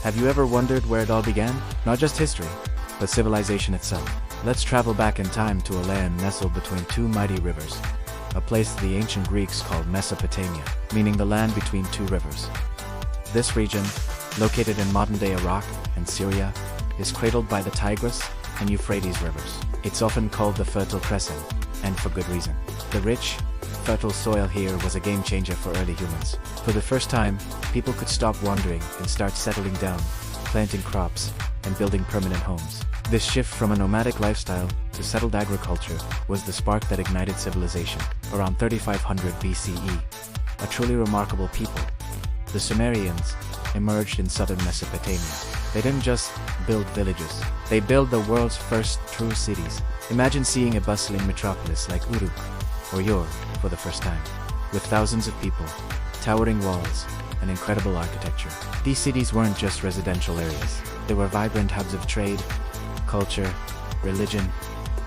Have you ever wondered where it all began? Not just history, but civilization itself. Let's travel back in time to a land nestled between two mighty rivers, a place the ancient Greeks called Mesopotamia, meaning the land between two rivers. This region, located in modern-day Iraq and Syria, is cradled by the Tigris and Euphrates rivers. It's often called the Fertile Crescent, and for good reason. The rich, fertile soil here was a game-changer for early humans. For the first time, people could stop wandering and start settling down, planting crops, and building permanent homes. This shift from a nomadic lifestyle to settled agriculture was the spark that ignited civilization. Around 3500 BCE, a truly remarkable people, the Sumerians, emerged in southern Mesopotamia. They didn't just build villages, they built the world's first true cities. Imagine seeing a bustling metropolis like Uruk or Ur for the first time, with thousands of people, towering walls, and incredible architecture. These cities weren't just residential areas, they were vibrant hubs of trade, culture, religion,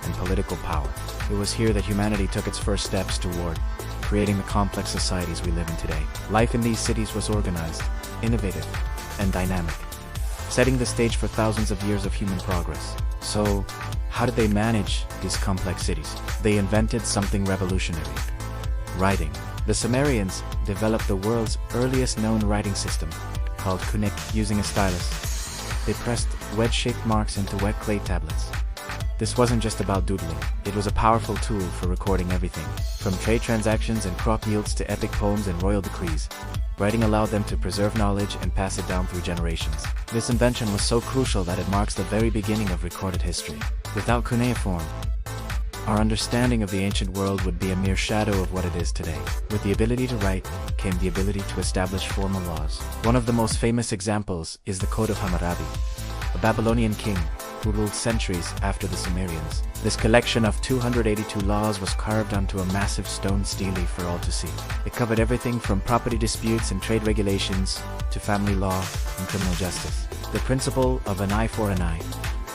and political power. It was here that humanity took its first steps toward creating the complex societies we live in today. Life in these cities was organized, innovative, and dynamic, setting the stage for thousands of years of human progress. So, how did they manage these complex cities? They invented something revolutionary: writing. The Sumerians developed the world's earliest known writing system, called Kunit, using a stylus. They pressed wedge-shaped marks into wet clay tablets. This wasn't just about doodling, it was a powerful tool for recording everything, from trade transactions and crop yields to epic poems and royal decrees. Writing allowed them to preserve knowledge and pass it down through generations. This invention was so crucial that it marks the very beginning of recorded history. Without cuneiform, our understanding of the ancient world would be a mere shadow of what it is today. With the ability to write came the ability to establish formal laws. One of the most famous examples is the Code of Hammurabi, a Babylonian king who ruled centuries after the Sumerians. This collection of 282 laws was carved onto a massive stone stele for all to see. It covered everything from property disputes and trade regulations to family law and criminal justice. The principle of an eye for an eye,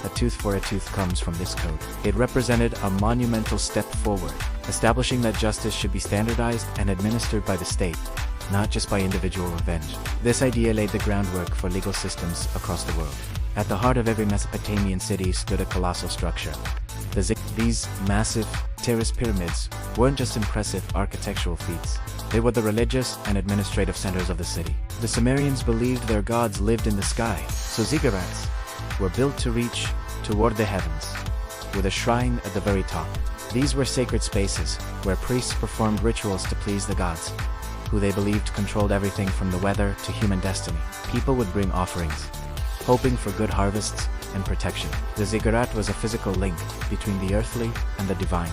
a tooth for a tooth comes from this code. It represented a monumental step forward, establishing that justice should be standardized and administered by the state, not just by individual revenge. This idea laid the groundwork for legal systems across the world. At the heart of every Mesopotamian city stood a colossal structure. These massive, terraced pyramids weren't just impressive architectural feats. They were the religious and administrative centers of the city. The Sumerians believed their gods lived in the sky, so ziggurats were built to reach toward the heavens, with a shrine at the very top. These were sacred spaces where priests performed rituals to please the gods, who they believed controlled everything from the weather to human destiny. People would bring offerings, hoping for good harvests and protection. The ziggurat was a physical link between the earthly and the divine,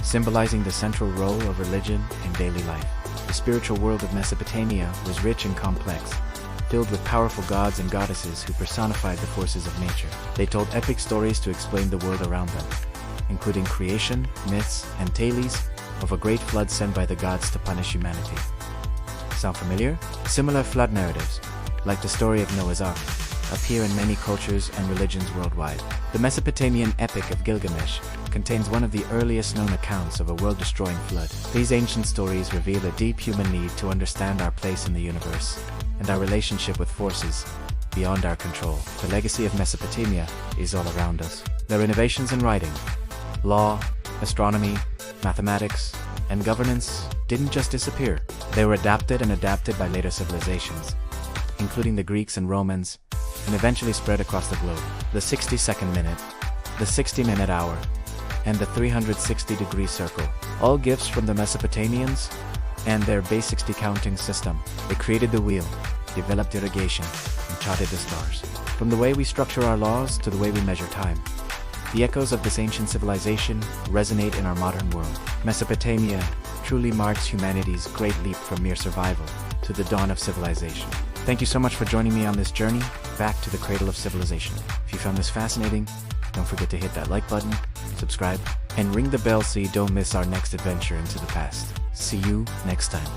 symbolizing the central role of religion in daily life. The spiritual world of Mesopotamia was rich and complex, filled with powerful gods and goddesses who personified the forces of nature. They told epic stories to explain the world around them, including creation, myths, and tales of a great flood sent by the gods to punish humanity. Sound familiar? Similar flood narratives, like the story of Noah's Ark, appear in many cultures and religions worldwide. The Mesopotamian Epic of Gilgamesh contains one of the earliest known accounts of a world-destroying flood. These ancient stories reveal a deep human need to understand our place in the universe and our relationship with forces beyond our control. The legacy of Mesopotamia is all around us. Their innovations in writing, law, astronomy, mathematics, and governance didn't just disappear. They were adapted by later civilizations, including the Greeks and Romans, and eventually spread across the globe. The 60-second minute, the 60-minute hour, and the 360-degree circle, all gifts from the Mesopotamians and their basic decounting system. They created the wheel, developed irrigation, and charted the stars. From the way we structure our laws to the way we measure time, the echoes of this ancient civilization resonate in our modern world. Mesopotamia truly marks humanity's great leap from mere survival to the dawn of civilization. Thank you so much for joining me on this journey back to the cradle of civilization. If you found this fascinating, don't forget to hit that like button, subscribe, and ring the bell so you don't miss our next adventure into the past. See you next time.